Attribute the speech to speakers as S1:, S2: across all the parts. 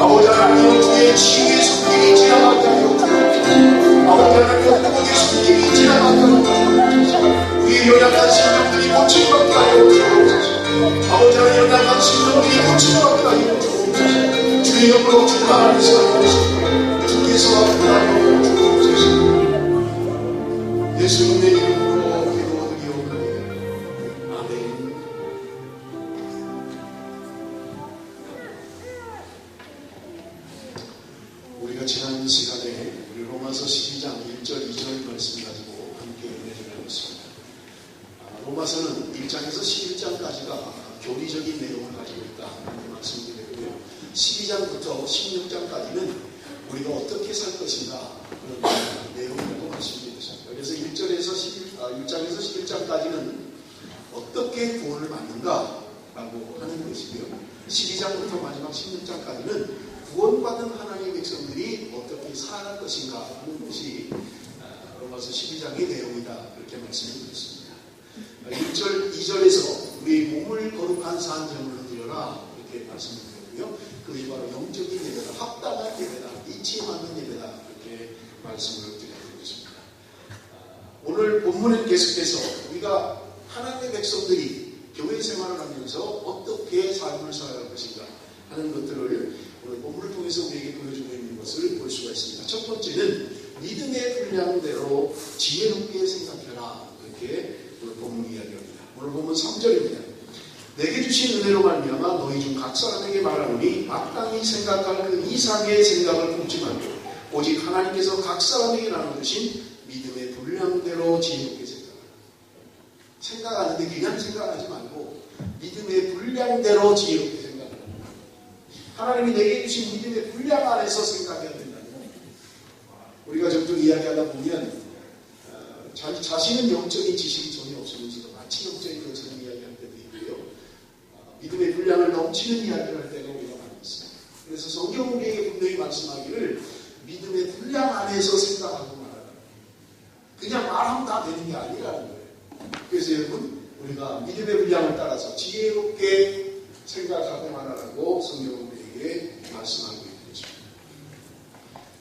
S1: 아버지 하나님, 주의 칭의 성령이 그리고 예수님이 지나가게 하여 우리의 연약한 심령들이 고침받게 하여 주옵소서. 아버지 하나님 연약한 심령들이 고침받게 하여 주옵소서. 주의 영으로 충만하게 세워주시고 주께서 하나님 주옵소서. 예수님의 이름으로 기도드리옵나이다. 아멘. 우리가 지난 시간에 우리 로마서 12장 1절 2절 말씀 가지고 함께 은혜를 나눴습니다. 로마서는 1장에서 11장까지가 교리적인 내용을 가지고 있다는 말씀드렸고요. 12장부터 16장까지는 우리가 어떻게 살 것인가 그런 내용이라고 말씀드렸습니다. 그래서 1장에서 11장까지는 어떻게 구원을 받는가라고 하는 것이고요. 12장부터 마지막 16장까지는 구원받은 하나님의 백성들이 어떻게 살아갈 것인가 하는 것이 로마서 12장의 내용이다. 그렇게 말씀을 드렸습니다. 1절, 2절에서 우리 몸을 거룩한 산제물로 드려라 이렇게 말씀을 드렸고요. 그것이 바로 영적인 예배다, 합당한 예배다, 이치에 맞는 예배다 이렇게 말씀을 드렸습니다. 오늘 본문은 계속해서 우리가 하나님의 백성들이 교회 생활을 하면서 어떻게 삶을 살아갈 것인가 하는 것들을 오늘 본문을 통해서 우리에게 보여주고 있는 것을 볼 수가 있습니다. 첫 번째는 믿음의 분량대로 지혜롭게 생각해라 이렇게 오늘 본문 이야기합니다. 오늘 본문 3절입니다. 내게 주신 은혜로 말미암아 너희 중 각 사람에게 말하노니 마땅히 생각할 그 이상의 생각을 품지 말고 오직 하나님께서 각 사람에게 나눠주신 믿음의 분량대로 지혜롭게 생각하라. 생각하는데 그냥 생각하지 말고 믿음의 분량대로 지혜롭게 생각하라. 하나님이 내게 주신 믿음의 분량 안에서 생각해야 된다는 겁니다. 우리가 종종 이야기하다 보면 자신은 영적인 지식이 전혀 없으면서도 마치 영적인 것처럼 이야기할 때도 있고요. 믿음의 분량을 넘치는 이야기를 할 때가 우리가 많이 있습니다. 그래서 성경 우리에게 분명히 말씀하기를 믿음의 분량 안에서 생각하고 말하라. 그냥 말하면 다 되는 게 아니라는 거예요. 그래서 여러분 우리가 믿음의 분량을 따라서 지혜롭게 생각하고 말하라고 성경 우리에게 말씀하고 있는 것입니다.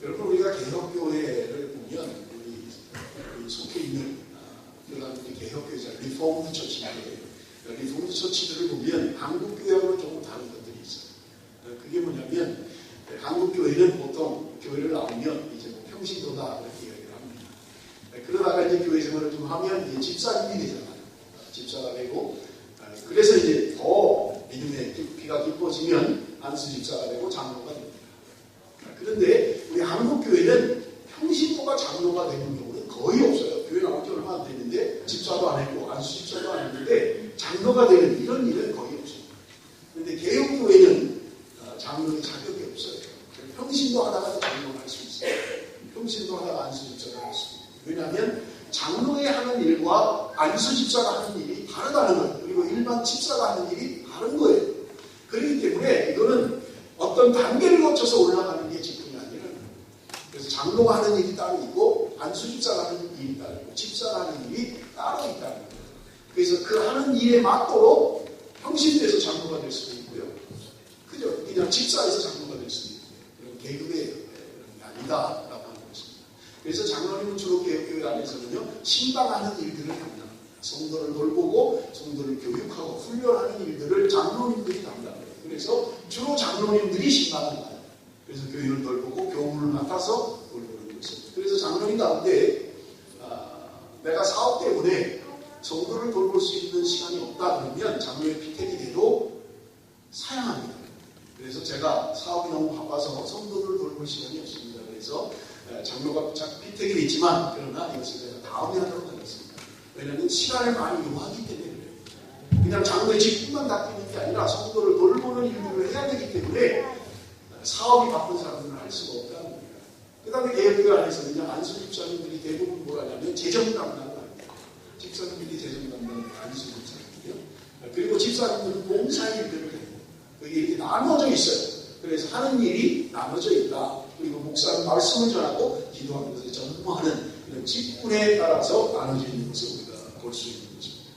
S1: 여러분 우리가 개혁교회를 보면 우리 속해 있는 개혁교회자 리포드 처치인데 리포드 처치들을 보면 한국교회하고는 조금 다른 것들이 있어요. 그게 뭐냐면 한국교회는 보통 교회를 나오면 이제 뭐 평신도다 이렇게 이야기를 합니다. 그러다가 이제 교회 생활을 좀 하면 이제 집사님이 되잖아요. 집사가 되고 그래서 이제 더 믿음의 깊이가 깊어지면 안수 집사가 되고 장로가 됩니다. 그런데 우리 한국교회는 평신도가 장로가 되는 경우는 거의 없어요. 교회 나온 지 얼마 안 됐는데 집사도 안 했고 안수 집사도 안 했는데 장로가 되는 이런 일은 거의 없습니다. 그런데 개혁교회는 장로의 자격이 없어요. 평신도 하다가 장로를 할 수 있어요. 평신도 하다가 안수 집사를 할 수 있어요. 왜냐하면 장로의 하는 일과 안수 집사가 하는 일이 다르다는 거예요. 그리고 일반 집사가 하는 일이 다른 거예요. 그렇기 때문에 이거는 어떤 단계를 거쳐서 올라가는 게 직분이 아니라는 거예요. 그래서 장로가 하는 일이 따로 있고 안수 집사가 하는 일이 따로 있고 집사가 하는 일이 따로 있다는 거예요. 그래서 그 하는 일에 맞도록 평신도에서 장로가 될 수도 있고요. 그죠? 그냥 집사에서 장로가 될 수도 있고요. 그런 계급의 아니다라고 하는 것입니다. 그래서 장로님은 주로 개혁교회 안에서는요 신방하는 일들을 합니다. 성도를 돌보고 성도를 교육하고 훈련하는 일들을 장로님들이 담당해요. 그래서 주로 장로님들이 신방을 가요. 그래서 교육을 돌보고 교훈을 맡아서 돌보는 것입니다. 그래서 장로님 가운데 내가 사업 때문에 성도를 돌볼 수 있는 시간이 없다 그러면 장로의 피택이 돼도 사양합니다. 그래서 제가 사업이 너무 바빠서 성도를 돌볼 시간이 없습니다. 그래서 장로가 피택이 됐지만 그러나 이것을 제가 다음에 하도록 하겠습니다. 왜냐하면 시간을 많이 요하기 때문에 그래요. 그냥 장로의 직분만 닦이는 게 아니라 성도를 돌보는 일들을 해야 되기 때문에 사업이 바쁜 사람들은 할 수가 없다는 겁니다. 그 다음에 개혁교회 안에서는 그냥 안수 집사님들이 대부분 뭘 하냐면 재정 담당을 합니다. 집사님들이 재정 담당을 안수 집사님이요. 그리고 집사님들은 봉사 일들을 해요. 그게 이렇게 나눠져 있어요. 그래서 하는 일이 나눠져 있다. 그리고 목사는 말씀을 전하고 기도하는 것을 전무하는 이런 직분에 따라서 나눠져 있는 것을 우리가 볼 수 있는 것입니다.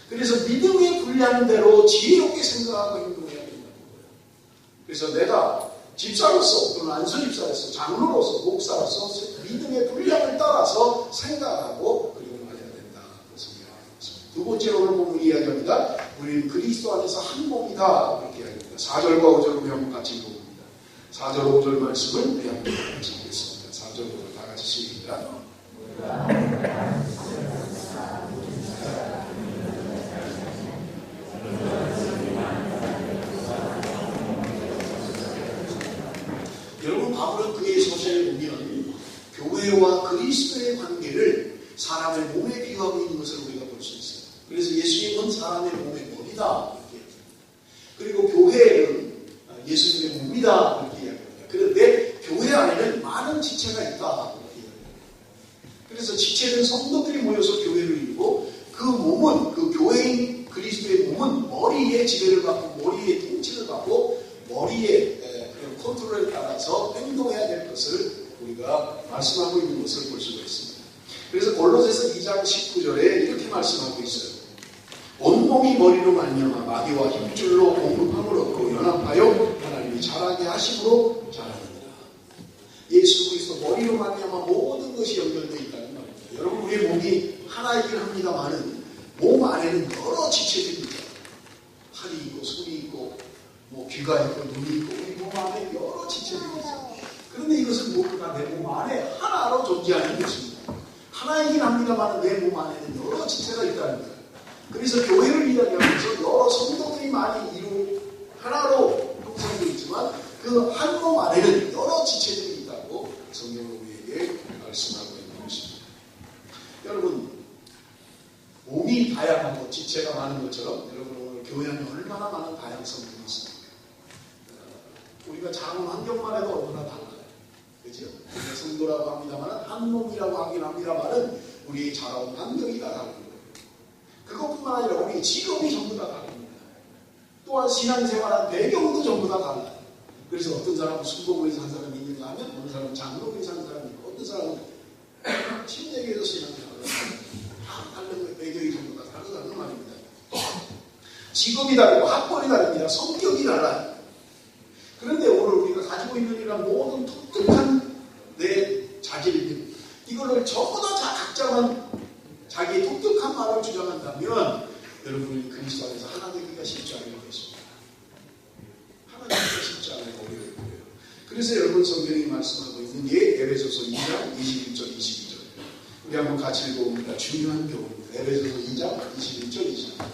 S1: 그래서 믿음의 분량대로 지혜롭게 생각하고 행동해야 된다는 거예요. 그래서 내가 집사로서 또는 안수집사로서 장로로서 목사로서 믿음의 분량을 따라서 생각하고 그리고 말해야 된다. 그것을 이야기합니다. 두 번째 오늘 본문 이야기합니다. 우리는 그리스도 안에서 한 몸이다. 이렇게 이야기합니다. 4절과 5절을 우리 한번 같이 읽어봅니다. 4절 5절 말씀을 우리 한번 같이 읽겠습니다. 4절 5절 다 같이 시작. 여러분 바울은 그의 서신에 보면 교회와 그리스도의 관계를 사람의 몸에 비유하고 있는 것을 우리가 볼 수 있어요. 그래서 예수님은 사람의 몸의 머리다 이렇게 얘기합니다. 그리고 교회는 예수님의 몸이다 이렇게 이야기합니다. 그런데 교회 안에는 많은 지체가 있다 이렇게 이야기합니다. 그래서 지체는 성도들이 모여서 교회를 이루고 그 몸은 그 교회인 그리스도의 몸은 머리에 지배를 받고 머리에 통치를 받고 머리에 컨트롤에 따라서 행동해야 될 것을 우리가 말씀하고 있는 것을 볼 수가 있습니다. 그래서 골로새서 2장 19절에 이렇게 말씀하고 있어요. 온몸이 머리로 말미암아 마디와 힘줄로 공급함을 얻고 연합하여 하나님이 자라게 하심으로 자라느니라. 예수 그리스도 머리로 말미암아 모든 것이 연결되어 있다는 말입니다. 여러분 우리의 몸이 하나이긴 합니다만은 몸 안에는 여러 지체들이 있죠. 팔이 있고 손이 있고 귀가 있고 눈이 있고 우리 몸 안에 여러 지체들이 있어요. 그런데 이것은 모두 다 내 몸 안에 하나로 존재하는 것입니다. 하나이긴 합니다만 내 몸 안에는 여러 지체가 있다는 거예요. 그래서 교회를 이야기하면서 여러 성도들이 많이 하나로 형성되어 있지만 그 한 몸 안에는 여러 지체들이 있다고 성경은 우리에게 말씀하고 있는 것입니다. 여러분 몸이 다양하고 지체가 많은 것처럼 여러분 오늘 교회 안에 얼마나 많은 다양성들이 있습니까? 우리가 자라는 환경만 해도 얼마나 달라요. 그죠? 우리가 성도라고 합니다만 한 몸이라고 하긴 합니다만 우리 자라온 환경이 다 다른 거예요. 그것뿐만 아니라 우리 직업이 전부 다 다릅니다. 또한 신앙생활한 배경도 전부 다 달라요. 그래서 어떤 사람은 순복음에서 한 사람이 있는가 하면 어떤 사람은 장로교에서 한 사람이 있고 어떤 사람은 신대교에서 신앙생활을 하고 다 다른 거예요. 배경이 전부 다 다르다는 말입니다. 직업이 다르고 학벌이 다릅니다. 성격이 달라요. 그런데 오늘 우리가 가지고 있는 이런 모든 독특한 내 자질들 이거를 전부 다 각자만 자기의 독특한 말을 주장한다면 여러분이 그리스도 안에서 하나 되기가 쉽지 않을 것입니다. 하나 되기가 쉽지 않을 어려울 거예요. 그래서 여러분 성경이 말씀하고 있는 게 에베소서 2장 21절 22절 우리 한번 같이 읽어봅니다. 중요한 교훈입니다. 에베소서 2장 21절 22절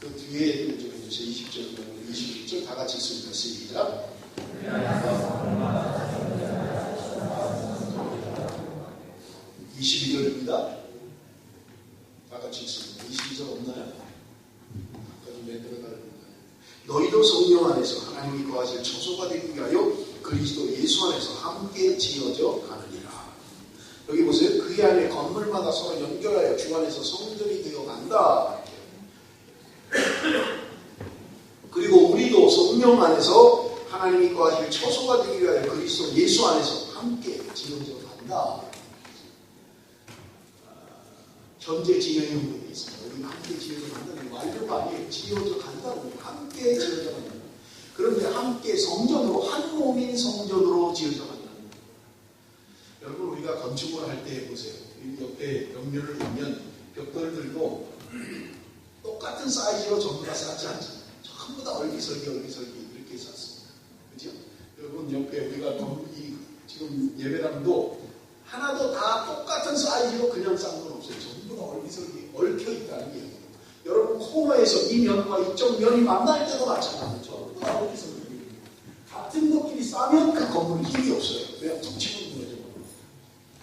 S1: 그 뒤에 좀 해주세요. 20절 21절 다 같이 읽습니다. 시작. 22절입니다. 다 같이 읽습니다. 22절 없나요? 너희도 성령 안에서 하나님이 거하실 처소가 되기 위하여 그리스도 예수 안에서 함께 지어져 가느니라. 여기 보세요. 그 안에 건물마다 서로 연결하여 주 안에서 성전이 되어 간다. 그리고 우리도 성령 안에서 하나님이 거하실 처소가 되기 위하여 그리스도 예수 안에서 함께 지어져 간다. 현재 진행이 되어 있습니다. 우리가 함께 지어져 간다는 완료가 아니에요. 지어져 간다는 거예요. 함께 지어져 간다. 그런데 함께 성전으로 한 몸인 성전으로 지어져 간다는 거예요. 여러분 우리가 건축을 할 때 보세요. 옆에 벽면을 보면 벽돌들도 똑같은 사이즈로 전부 다 쌓지 않잖아요. 전부 다 얼기설기 이렇게 쌌습니다. 그죠? 여러분 옆에 우리가 지금 예배당도 하나도 다 똑같은 사이즈로 그냥 싼 건 없어요. 전부 다 얼기설기 얽혀 있다는 게 여러분 코너에서 이 면과 이쪽 면이 만날 때도 마찬가지죠. 전부 다 얼기설기 같은 것끼리 싸면 그 건물이 힘이 없어요. 왜? 툭 치면 무너져.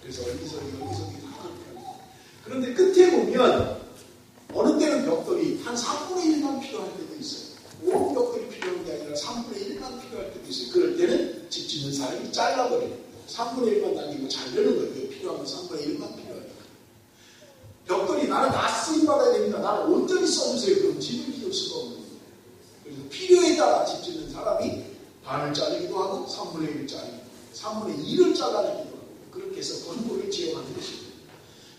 S1: 그래서 얼기설기 다 그렇게. 그런데 끝에 보면 어느 때는 벽돌이 한 3분의 1만 필요할 때도 있어요. 온 벽돌이 필요한 게 아니라 3분의 1만 필요할 때도 있어요. 그럴 때는 집 짓는 사람이 잘라버려요. 3분의 1만 남기고 자르는 거예요. 필요한 건 3분의 1만 필요해요. 벽돌이 나는 다 쓰임받아야 됩니다. 나는 온전히 써주세요. 그럼 집을 지을 수가 없는 거예요. 그래서 필요에 따라 집 짓는 사람이 반을 자르기도 하고 3분의 1을 자르기도 하고 3분의 2를 잘라내기도 하고 그렇게 해서 건물을 지어가는 것입니다.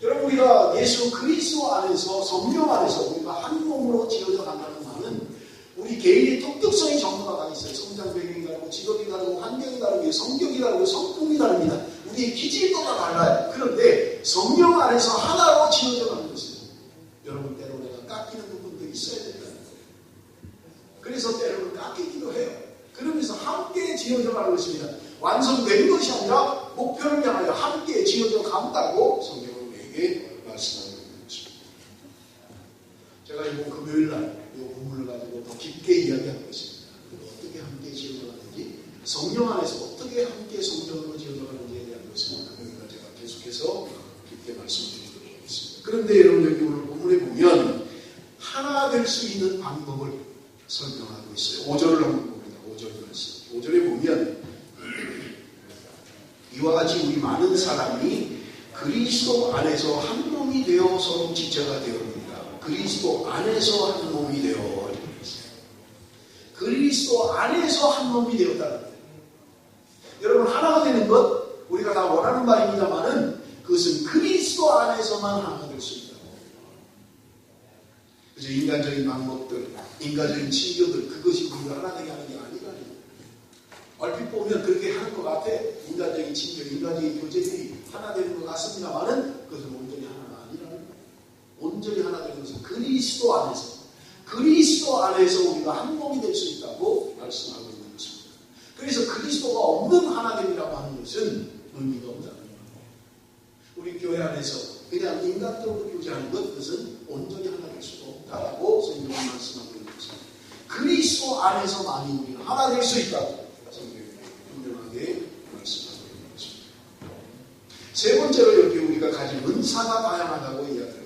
S1: 여러분 우리가 예수 그리스도 안에서 성령 안에서 우리가 한 몸으로 지어져 간다는 말은 우리 우리 개인의 독특성이 전부가 다 있어요. 성장 배경이 다르고 직업이 다르고 환경이 다르고 성격이 다르고 성품이 다릅니다. 우리의 기질도가 달라요. 그런데 성령 안에서 하나로 지어져 가는 것이에요. 여러분 때로 내가 깎이는 부분도 있어야 된다는 거예요. 그래서 때로는 깎이기도 해요. 그러면서 함께 지어져 가는 것입니다. 완성된 것이 아니라 목표를 향하여 함께 지어져 간다고 성경은 우리에게 말씀하고 있는 것입니다. 제가 이번 금요일날 이 부분을 가지고 더 깊게 이야기하는 것입니다. 어떻게 함께 지어져 가는지, 성령 안에서 어떻게 함께 성전으로 지어져 가는지에 대한 것을 금요일날 제가 계속해서 깊게 말씀드리도록 하겠습니다. 그런데 여러분 여기 오늘 본문에 보면 하나 될 수 있는 방법을 설명하고 있어요. 5절을 한번 봅니다. 5절 말씀. 5절에 보면 이와 같이 우리 많은 사람이 그리스도 안에서 한 몸이 되어 서로 지체가 되었습니다. 그리스도 안에서 한 몸이 되어 그리스도 안에서 한 몸이 되었다는 거예요. 여러분 하나가 되는 것 우리가 다 원하는 바입니다만은 그것은 그리스도 안에서만 하나가 될 수 있다. 그죠? 인간적인 방법들, 인간적인 친교들 그것이 우리가 하나 되게 하는 게 아니라는 얼핏 보면 그렇게 하는 것 같아. 인간적인 친교, 인간적인 교제들이 하나 되는 것 같습니다만은 그것은 온전히 하나가 아니라는 거예요. 온전히 하나 되는 것은 그리스도 안에서 우리가 한 몸이 될 수 있다고 말씀하고 있는 것입니다. 그래서 그리스도가 없는 하나됨이라고 하는 것은 의미가 없다는 거예요. 우리 교회 안에서 그냥 인간적으로 교제하는 것, 그것은 온전히 하나 될 수가 없다고 성경은 말씀하고 있는 것입니다. 그리스도 안에서만이 우리가 하나 될 수 있다고 성경이 분명하게 말씀하고 있는 것입니다. 세 번째로 여기 우리가 가진 은사가 다양하다고 이야기합니다.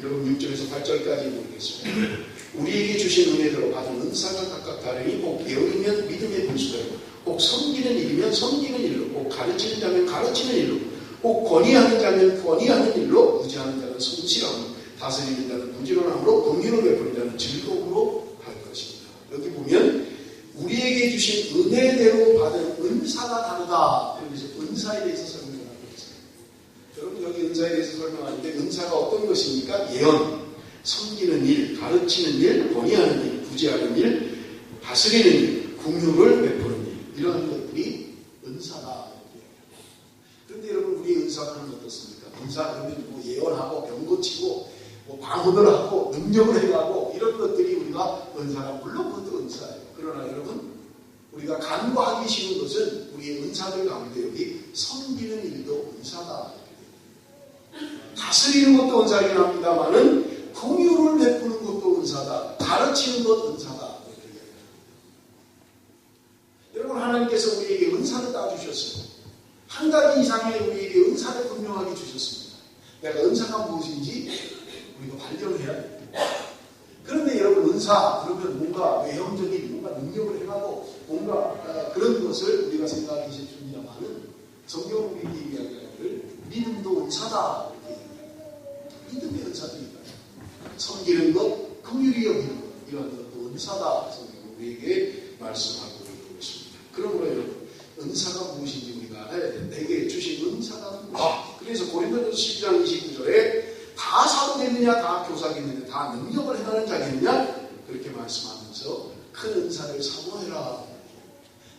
S1: 여러분 6절에서 8절까지 보겠습니다. 우리에게 주신 은혜대로 받은 은사가 각각 다르니 꼭 배우면 믿음의 분수대로, 꼭 섬기는 일이면 섬기는 일로, 꼭 가르치는 자면 가르치는 일로, 꼭 권위하는 자면 권위하는 일로, 의지하는 자는 성실함으로, 다스리는 자는 부지런함으로, 긍휼을 베푸는 자는 즐거움으로 할 것입니다. 여기 보면 우리에게 주신 은혜대로 받은 은사가 다르다. 그래서 은사에 대해서 설명하고 있습니다. 여러분 여기 은사에 대해서 설명하는데 은사가 어떤 것입니까? 예언, 섬기는 일, 가르치는 일, 권위하는 일, 부지하는 일, 다스리는 일, 긍휼을 베푸는 일, 이런 것들이 은사다. 그런데 여러분 우리 은사는 어떻습니까? 은사 그러면 뭐 예언하고 병 고치고 뭐 방언을 하고 능력을 해가고 이런 것들이 우리가 은사라. 물론 그것도 은사예요. 그러나 여러분 우리가 간과하기 쉬운 것은 우리의 은사들 가운데 여기 섬기는 일도 은사다. 다스리는 것도 은사이긴 합니다만은 긍휼을 베푸는 것도 은사다. 가르치는 것 은사다. 여러분 하나님께서 우리에게 은사를 다 주셨어요. 한 가지 이상의 우리에게 은사를 분명하게 주셨습니다. 내가 은사가 무엇인지 우리가 발견해야 됩니다. 그런데 여러분 은사 그러면 뭔가 외형적인 뭔가 능력을 해가고 뭔가 그런 것을 우리가 생각하기 쉽습니다만은 성경은 우리에게 이야기하기를 믿음도 은사다. 믿음의 은사입니다. 섬기는 것, 긍휼히 여기는 것, 이런 것도 은사다. 성경은 우리에게 말씀하고 있는 것입니다. 그러므로 여러분, 은사가 무엇인지 우리가 알아야 돼. 내게 주신 은사가 무엇인지. 그래서 고린도전서 12장 29절에 다 사도겠느냐, 다 교사겠느냐, 다 능력을 행하는 자겠느냐, 그렇게 말씀하면서 큰 은사를 사모해라.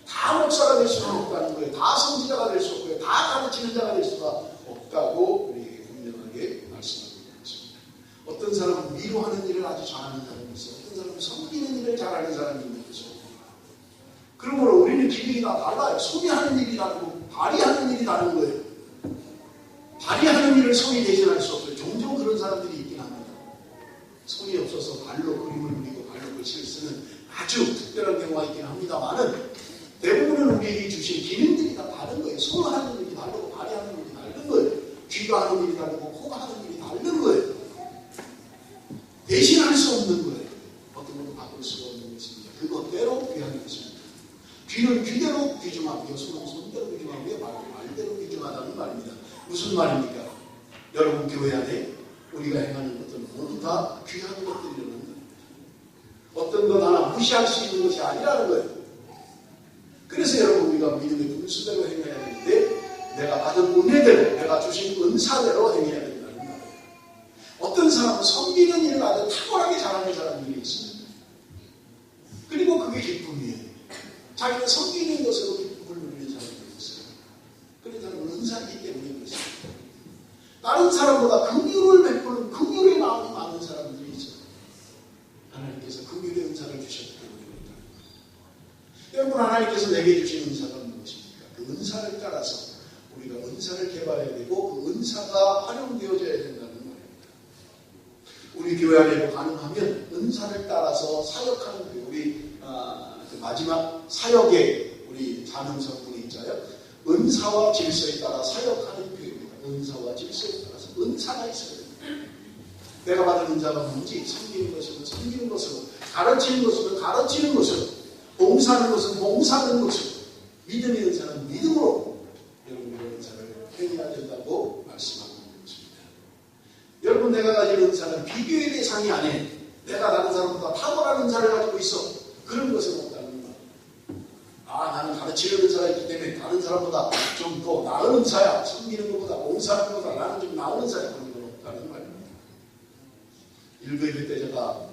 S1: 다 목사가 될 수는 없다는 거예요. 다 선지자가 될 수 없고요. 다 가르치는 자가 될 수가 없다고 우리에게 분명하게 말씀하고 있는 것입니다. 어떤 사람은 위로하는 일을 아주 잘하는 사람이 있어요. 어떤 사람은 섬기는 일을 잘하는 사람이 있는 거죠. 그러므로 우리는 기능이 다 달라요. 손이 하는 일이 다르고 발이 하는 일이 다른 거예요. 발이 하는 일을 손이 대신할 수 없어요. 종종 그런 사람들이 있긴 합니다. 손이 없어서 발로 그림을 그리고 발로 글씨를 쓰는 아주 특별한 경우가 있긴 합니다만은 대부분은 우리에게 주신 기능들이 다 다른 거예요. 손 하는 일이 다르고 발이 하는 일이 다른 거예요. 귀가 하는 일이 다르고 코가 하는 일이 다른 거예요. 대신할 수 없는 거예요. 어떤 것도 바꿀 수가 없는 것입니다. 그것대로 귀한 것입니다. 귀는 귀대로 귀중하고요. 손은 손대로 귀중하고요. 말대로 귀중하다는 말입니다. 무슨 말입니까? 여러분 교회 안에 우리가 행하는 것들은 모두 다 귀한 것들이라는 거예요. 어떤 것 하나 무시할 수 있는 것이 아니라는 거예요. 그래서 여러분 우리가 믿음의 분수대로 행해야 되는데 내가 받은 은혜대로 내가 주신 은사대로 행해야 된다는 거예요. 어떤 사람은 섬기는 일을 아주 탁월하게 잘하는 사람들이 있습니다. 그게 기쁨이에요. 자기는 섬기는 것으로 기쁨을 누리는 사람들이 있어요. 그런 사람은 은사이기 때문에 그렇습니다. 다른 사람보다 긍휼을 베푸는 긍휼의 마음이 많은 사람들이 있어요. 하나님께서 긍휼의 은사를 주셨기 때문입니다. 여러분, 하나님께서 내게 주신 은사가 무엇입니까? 그 은사를 따라서 우리가 은사를 개발해야 되고 그 은사가 활용되어져야 된다는 말입니다. 우리 교회 안에도 가능하면 은사를 따라서 사역하는 우리 그 마지막 사역에 우리 자명성분이 있잖아요. 은사와 질서에 따라 사역하는 교회입니다. 은사와 질서에 따라서 은사가 있어야 됩니다. 내가 받은 은사가 뭔지 섬기는 것이면 섬기는 것으로, 가르치는 것이면 가르치는 것으로, 봉사하는 것은 봉사하는 것으로, 믿음의 은사는 믿음으로 여러분의 은사를 행해야 된다고 말씀하고 있는 것입니다. 여러분, 내가 가진 은사는 비교의 대상이 아닌 내가 다른 사람보다 탁월한 은사를 가지고 있어. 그런 것은 없다는 말. 나는 가르치는 은사가 있기 때문에 다른 사람보다 좀 더 나은 은사야. 섬기는 것보다 봉사하는 것보다 나는 좀 나은 은사야. 그런 건 없다는 말입니다. 1부 때 제가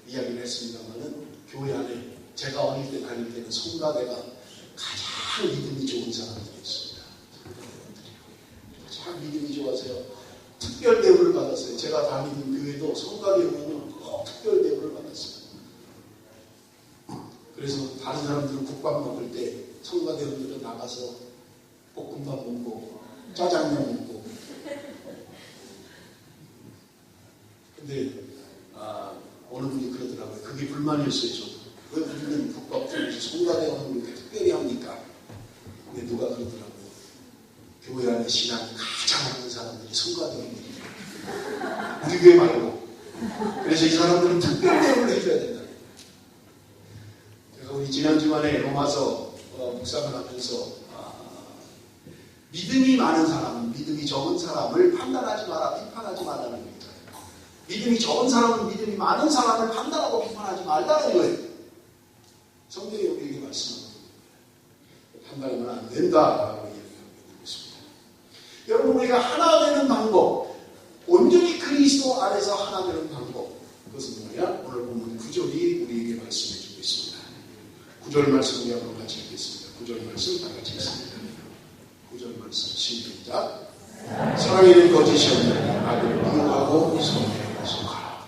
S1: 이야기를 했습니다만은 교회 안에 제가 어릴 때 다닐 때는 성가대가 가장 믿음이 좋은 사람들이었습니다. 가장 믿음이 좋아서요. 특별 대우를 받았어요. 제가 다니는 교회도 성가대 오면 꼭 특별 대우를 받았어요. 그래서 다른 사람들은 국밥 먹을 때 성가대원들은 나가서 볶음밥 먹고 짜장면 먹고. 근데 어느 분이 그러더라고요. 그게 불만이었어요. 저도. 왜 우리는 국밥 중에서 성가대원을 이렇게 특별히 합니까? 근데 누가 그러더라고요. 교회 안에 신앙이 가장 많은 사람들이 성가대원들이에요. 우리 교회 말고. 그래서 이 사람들은 특별 대우를 해줘야 된다. 그래서 우리 지난 주말에 로마서 묵상을 하면서 믿음이 많은 사람은 믿음이 적은 사람을 판단하지 마라, 비판하지 말라는 겁니다. 믿음이 적은 사람은 믿음이 많은 사람을 판단하고 비판하지 말라는 거예요. 성경이 우리에게 말씀합니다. 판단하면 안 된다라고 이야기하고 있는 것입니다. 여러분, 우리가 하나 되는 방법, 온전히 그리스도 안에서 하나 되는 방법, 그것은 뭐냐? 오늘 보면 9절이 우리에게 말씀해 주고 있습니다. 9절 말씀 우리 한번 같이 읽겠습니다. 9절 말씀 다 같이 읽습니다. 9절 말씀 시작. 사랑에는 거짓이 없느니 악을 미워하고 선에 속하라.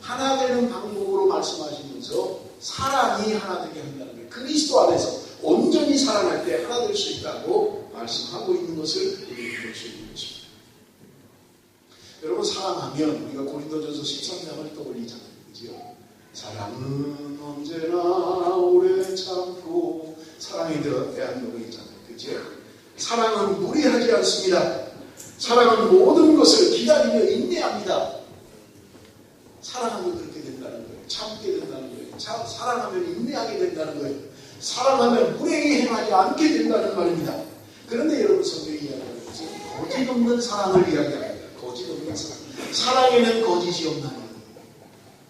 S1: 하나 되는 방법으로 말씀하시면서 사랑이 하나 되게 한다는 거예요. 그리스도 안에서 온전히 사랑할 때 하나 될 수 있다고 말씀하고 있는 것을 우리가 볼 수 있는 것입니다. 여러분, 사랑하면 우리가 고린도전서 13장을 떠올리잖아요. 그죠? 사랑은 언제나 오래 참고, 사랑에 대한 노래이잖아요. 그죠? 사랑은 무리하지 않습니다. 사랑은 모든 것을 기다리며 인내합니다. 사랑하면 그렇게 된다는 거예요. 참게 된다는 거예요. 사랑하면 인내하게 된다는 거예요. 사랑하면 불행히 행하지 않게 된다는 말입니다. 그런데 여러분, 성경이 이야기하는 것은 거짓 없는 사랑을 이야기합니다. 거짓 없는 사랑. 사랑에는 거짓이 없다는 거예요.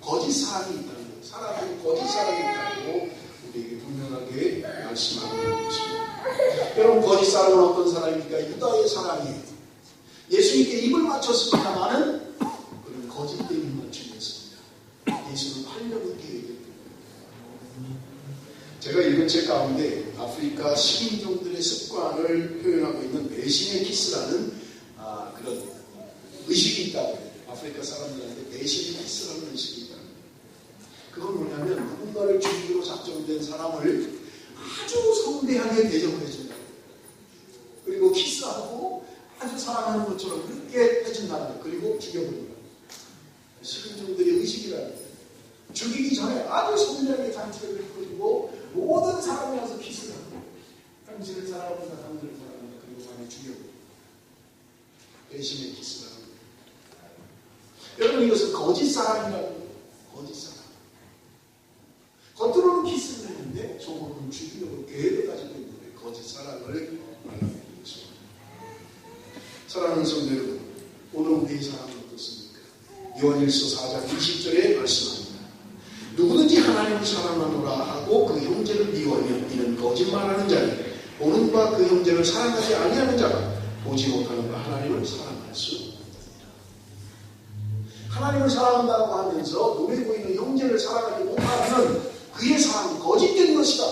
S1: 거짓 사랑이 있다는 거예요. 사랑에는 거짓 사랑이 있다고 우리에게 분명하게 말씀하고 있는 것입니다. 여러분, 거짓 사랑은 어떤 사랑입니까? 유다의 사랑이에요. 예수님께 입을 맞췄습니다만은 그는 거짓된 입을 맞추었습니다. 예수는 8년을 계획했습니다. 제가 읽은 책 가운데 아프리카 식인종들의 습관을 표현하고 있는 배신의 키스라는 그런 의식이 있다고 해요. 아프리카 사람들한테 배신의 키스라는 의식이 있다고 해요. 그건 뭐냐면 누군가를 죽이기로 작정된 사람을 아주 성대하게 대접을 해준다. 그리고 키스하고 아주 사랑하는 것처럼 그렇게 해준다는 거예요. 그리고 죽여버린다. 식인종들의 의식이라는 거예요. 죽이기 전에 아주 성대하게 잔치를 벌이고 모든 사람이 와서 키스를 하고, 당신을 사랑합니다, 당신을 사랑합니다. 그리고 많이 죽여버립니다. 배신의 키스를 합니다. 여러분, 이것은 거짓 사랑이라는 거예요. 거짓 사랑. 겉으로는 키스를 했는데 속으로는 죽이려고 계획을 가지고 있는 거예요. 거짓 사랑을 말하고 있는 것입니다. 사랑하는 성도 여러분, 오늘 우리의 사랑은 어떻습니까? 요한일서 4장 20절에 말씀합니다. 누구든지 하나님을 사랑하노라 하고 그 형제를 미워하면 이는 거짓말하는 자니 보는 바 그 형제를 사랑하지 아니하는 자가 보지 못하는 바 하나님을 사랑할 수 없다. 하나님을 사랑한다고 하면서 눈에 보이는 형제를 사랑하지 못하면 그의 사랑은 거짓된 것이다.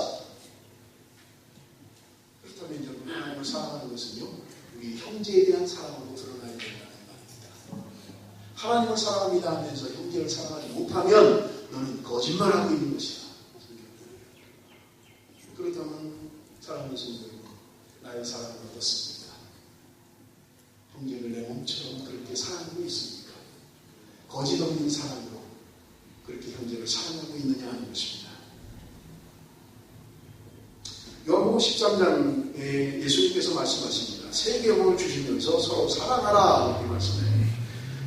S1: 그렇다면 여러분, 하나님을 사랑하는 것은요, 우리 형제에 대한 사랑으로 드러나야 된다는 말입니다. 하나님을 사랑합니다 하면서 형제를 사랑하지 못하면 너는 거짓말하고 있는 것이다. 그렇다면 사랑하는 성도, 나의 사랑은 어떻습니까? 형제를 내 몸처럼 그렇게 사랑하고 있습니까? 거짓 없는 사랑으로 그렇게 형제를 사랑하고 있느냐 하는 것입니다. 요한복음 13장에 예수님께서 말씀하십니다. 새 계명을 주시면서 서로 사랑하라 이렇게 말씀해요.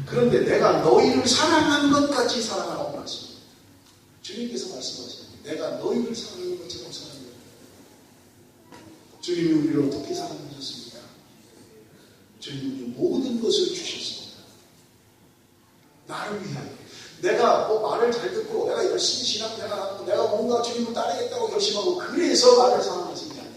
S1: 그런데 내가 너희를 사랑한 것 같이 사랑하라고 말씀합니다. 주님께서 말씀하십니다. 내가 너희를 사랑하는 것처럼 사랑하라. 주님이 우리를 어떻게 사랑하셨습니까? 주님이 모든 것을 주셨습니다. 나를 위하여. 내가 말을 잘 듣고 내가 열심히 신앙생활하고 내가 뭔가 주님을 따르겠다고 결심하고 그래서 나를 사랑하신 게 아니에요.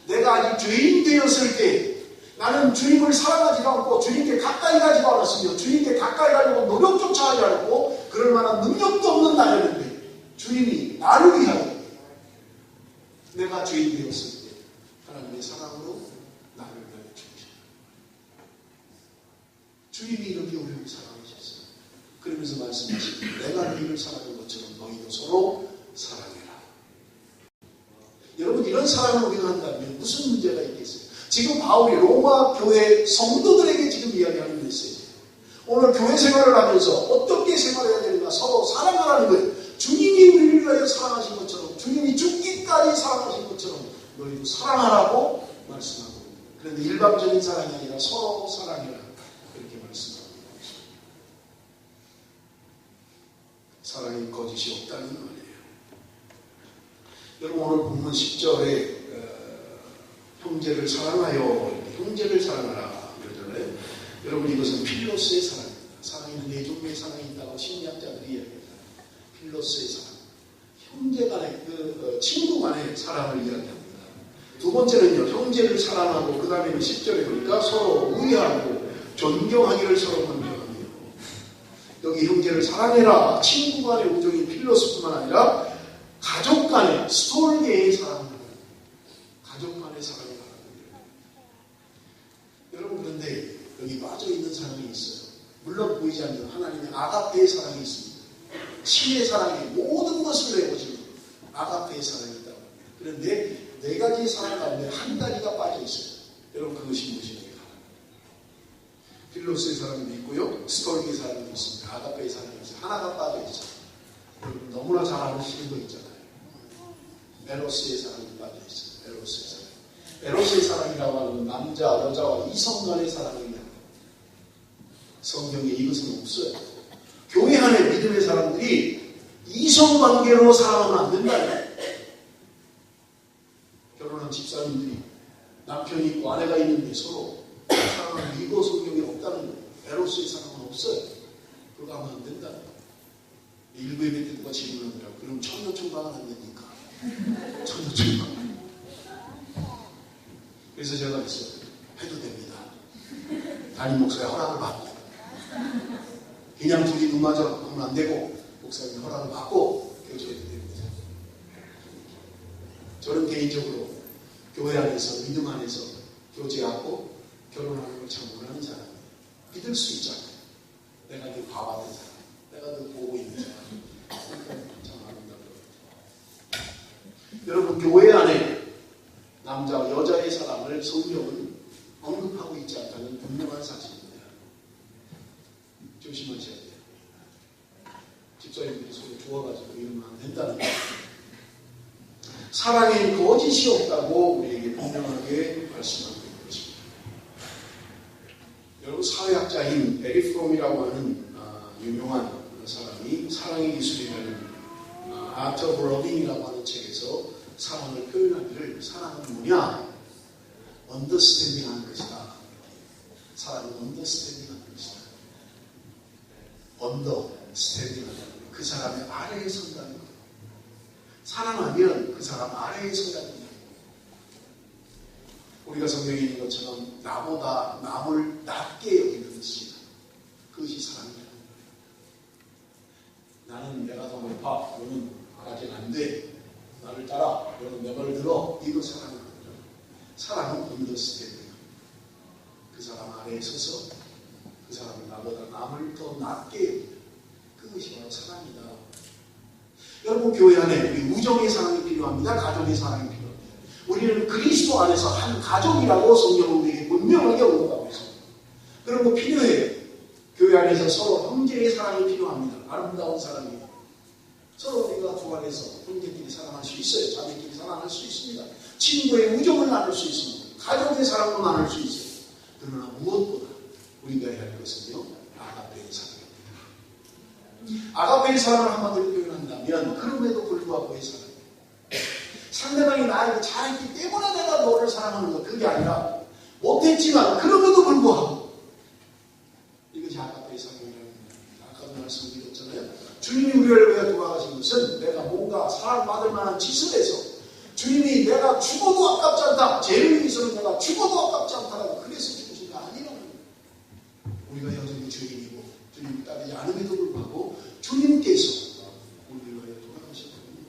S1: 내가 아직 죄인 되었을 때 나는 주님을 사랑하지 않고 주님께 가까이 가지 않았으며 주님께 가까이 가려고 노력조차 하지 않고 그럴 만한 능력도 없는 나였는데 주님이 나를 위하여 내가 죄인 되었을 때 하나님의 사랑으로 나를 위하여 죽으셨다. 주님이 이렇게 우리를 사랑하셨어요. 그러면서 말씀하십니다. 내가 너희를 사랑한 것처럼 너희도 서로 사랑해라. 여러분, 이런 사랑을 우리가 한다면 무슨 문제가 있겠어요? 지금 바울이 로마 교회 성도들에게 지금 이야기하는 메시지예요. 오늘 교회 생활을 하면서 어떻게 생활해야 되는가? 서로 사랑하라는 거예요. 주님이 우리를 위하여 사랑하신 것처럼 주님이 죽기까지 사랑하신 것처럼 너희도 사랑하라고 말씀하고, 그런데 일방적인 사랑이 아니라 서로 사랑해라 그렇게 말씀하고 있습니다. 사랑이 거짓이 없다는 말이에요. 여러분, 오늘 본문 10절에 형제를 사랑하여, 형제를 사랑하라 그러잖아요. 여러분, 이것은 필로스의 사랑입니다. 사랑에는 네 종류의 사랑이 있다고 심리학자들이 이야기합니다. 필로스의 사랑, 형제 간의 친구 간의 사랑을 이야기합니다. 두 번째는요, 형제를 사랑하고, 그 다음에는 10절에 보니까 서로 우애하고 존경하기를 서로 권면하며, 여기 형제를 사랑해라, 친구 간의 우정인 필로스뿐만 아니라 가족 간의 스톨게의 사랑을, 가족 간의 사랑을 바랍니다. 여러분, 그런데 여기 빠져있는 사랑이 있어요. 물론 보이지 않는 하나님의 아가페의 사랑이 있습니다. 신의 사랑이 모든 것을 내어주는 아가페의 사랑이 있다고 합니다. 그런데 네 가지의 사랑 가운데 한 가지가 빠져있어요. 여러분, 그것이 무엇입니까? 필로스의 사랑도 있고요, 스톨게의 사랑도 있습니다. 아가페의 사랑이 있어요. 하나가 빠져있어요. 여러분, 너무나 잘 아시는 거 있잖아요. 에로스의 사랑이 빠져있어요. 에로스의 사랑. 에로스의 사랑이라고 하는 건 남자, 여자와 이성 간의 사랑을 이야기합니다. 성경에 이것은 없어요. 교회 안에 믿음의 사람들이 이성관계로 사랑하면 안 된다요. 결혼한 집사님들이 남편이 있고 아내가 있는데 서로 사랑하는 이거 성경에 없다는 거예요. 에로스의 사랑은 없어요. 그거 하면 안 된다요. 일부 예배 때 누가 질문하더라고요. 그럼 청년총각은 안 됩니까? 청년총각. 그래서 제가 했어요. 해도 됩니다. 담임 목사의 허락을 받고, 그냥 둘이 눈 맞아 하면 안 되고 목사님 허락을 받고 교제해도 됩니다. 저는 개인적으로 교회 안에서, 믿음 안에서 교제하고 결혼하는 걸 참 원하는 사람이에요. 믿을 수 있잖아요. 내가 늘 봐왔던 사람, 내가 늘 보고 있는 사람, 참 아름답더라고요. 여러분, 교회 안에 남자와 여자의 사랑을 성경은 언급하고 있지 않다는 분명한 사실입니다. 조심하셔야 돼요. 집사님들이 서로 좋아가지고 이러면 안 된다는 거예요. 사랑에 거짓이 없다고 우리에게 분명하게 말씀하고 있는 것입니다. 여러분, 사회학자인 에리 프롬이라고 하는 유명한 사람이 사랑의 기술이라는 아트 오브 러빙이라고 하는 책에서 사랑을 표현하기를, 사랑은 뭐냐? 언더스탠딩 하는 것이다. 사랑은 언더스탠딩 하는 것이다. 언더스탠딩 하는 것. 그 사람의 아래에 선다는 것. 사랑하면 그 사람 아래에 선다는 것. 우리가 성경에 있는 것처럼 나보다 남을 낮게 여기는 것이다. 그것이 사랑이다. 나는 내가 더 높아, 너는 아직 안 돼. 나를 따라. 여러분 내 말을 들어. 이거 사랑은 아니야. 사랑은 언더스탠딩. 그 사람 아래에 서서 그 사람은 나보다 남을 더 낫게 여깁니다. 그것이 바로 사랑이다. 여러분 교회 안에 우리 우정의 사랑이 필요합니다. 가족의 사랑이 필요합니다. 우리는 그리스도 안에서 한 가족이라고 성경은 우리에게 분명하게 언급하고 있습니다. 그런 거 필요해요. 교회 안에서 서로 형제의 사랑이 필요합니다. 아름다운 사랑이에요. 서로 우리가 조화해서 형제끼리 사랑할 수 있어요. 자매끼리 사랑할 수 있습니다. 친구의 우정을 나눌 수 있습니다. 가족의 사랑도 나눌 수 있어요. 그러나 무엇보다 우리가 해야 할 것은요, 아가페의 사랑입니다. 아가페의 사랑을 한마디로 표현한다면 그럼에도 불구하고의 사랑입니다. 상대방이 나에게 잘했기 때문에 내가 너를 사랑하는 것, 그게 아니라 못했지만 그럼에도 불구하고 이것이 아가페의 사랑이라는 겁니다. 아까도 말씀드렸잖아요. 주님이 우리를 위해 돌아가신 것은 내가 뭔가 사랑받을 만한 짓을 해서 주님이 내가 죽어도 아깝지 않다. 죄를 위해서는 내가 죽어도 아깝지 않다라고 그래서 죽으신 게 아니라는 거예요. 우리가 여전히 죄인이고 주님을 따르지 않음에도 불구하고 주님께서 우리를 위해 돌아가셨거든요.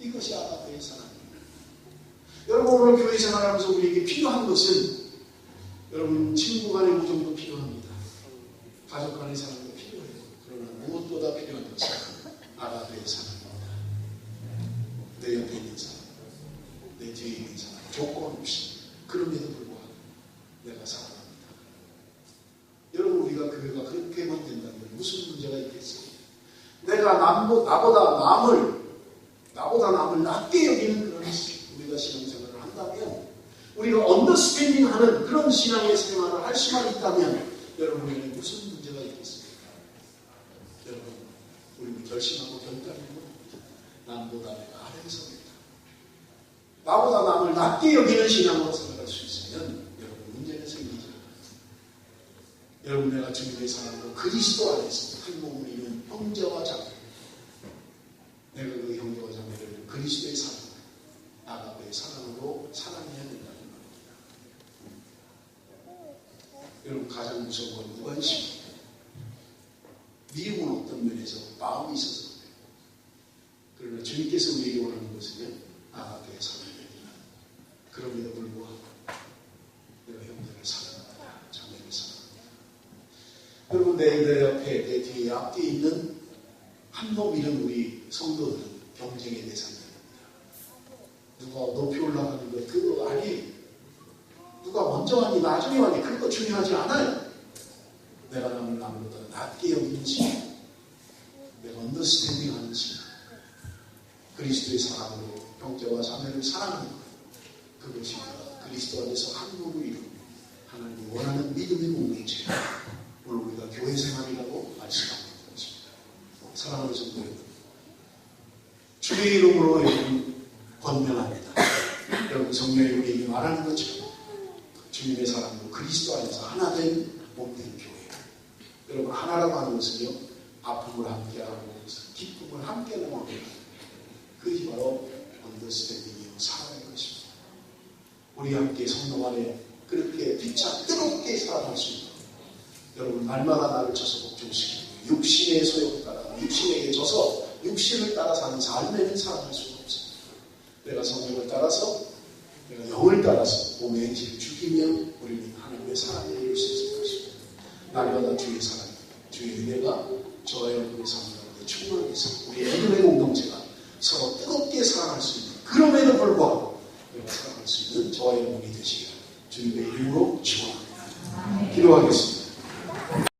S1: 이것이 아가페의 사랑입니다. 여러분 오늘 교회 생활하면서 우리에게 필요한 것은 여러분 친구 간의 우정도 필요합니다. 가족 간의 사랑도 필요해요. 그러나 무엇보다 필요한 것은 아가페의 사랑입니다. 내 옆에 있는 사람, 내 뒤에 있는 사람, 조건 없이 그럼에도 불구하고 내가 사랑합니다. 여러분 우리가 교회가 그렇게만 된다면 무슨 문제가 있겠어요? 내가 나보다 남을 낮게 여기는 그런 우리가 신앙생활을 한다면, 우리가 언더스탠딩하는 그런 신앙의 생활을 할 수만 있다면 여러분에게 무슨 문제가 있겠습니까? 여러분 우리는 결심하고 결단하는 겁니다. 남보다 내가 아래에 서겠다. 나보다 남을 낮게 여기는 신앙으로 살아갈 수 있으면 여러분 문제는 생기지 않아요. 여러분 내가 주님의 사랑으로 그리스도 안에서 한 몸을 이룬 형제와 자매, 내가 그 형제와 자매를 그리스도의 사랑, 아가페의 사랑으로 사랑해야 된다는 겁니다. 여러분 가장 무서운 건 무관심입니다. 미움은 어떤 면에서 마음이 있어서 그래요. 그러나 주님께서 우리에게 원하는 것은요, 아가페의 사랑입니다. 그럼에도 불구하고 내가 형제를 사랑한다, 자매를 사랑한다. 여러분 내 옆에, 내 뒤에, 앞뒤에 있는 한 몸 이런 우리 성도들은 경쟁의 대상입니다. 누가 높이 올라가는 것 그거 아니에요. 누가 먼저 하니 나중에 하니 그거 중요하지 않아요. 내가 남보다 낮게 여기는지, 내가 언더스탠딩 하는지, 그리스도의 사랑으로 형제와 자매를 사랑하는 것, 그것이 그리스도 안에서 한 몸을 이루는 하나님이 원하는 믿음의 공동체, 오늘 우리가 교회 생활이라고 말씀합니다. 사랑하는 성도 여러분, 주의 이름으로 여러분 권면합니다. 여러분 성령이 우리에게 말하는 것처럼 주님의 사랑으로 그리스도 안에서 하나 된 몸된 교회. 여러분 하나라고 하는 것은요, 아픔을 함께하고 기쁨을 함께 나누는 그것이 바로 언더스탠딩이요 사랑의 것입니다. 우리 함께 성령 안에 그렇게 피차 뜨겁게 살아갈 수 있도록 여러분 날마다 나를 쳐서 복종시키고 육신의 소욕 따라 육신에게 져서 육신을 따라 사는 삶에는 살아갈 수가 없습니다. 내가 성령을 따라서, 내가 영을 따라서 몸의 행실을 죽이면 우리는 하나님의 사랑을 이룰 수 있을 것입니다. 날마다 주의 사랑, 주의 은혜가 저와 여러분의 삶 가운데 충만하게 해서 우리의 믿음의 공동체가 서로 뜨겁게 사랑할 수 있는, 그럼에도 불구하고 우리가 사랑할 수 있는 저와 여러분이 되시기를 주님의 이름으로 축원합니다. 기도하겠습니다.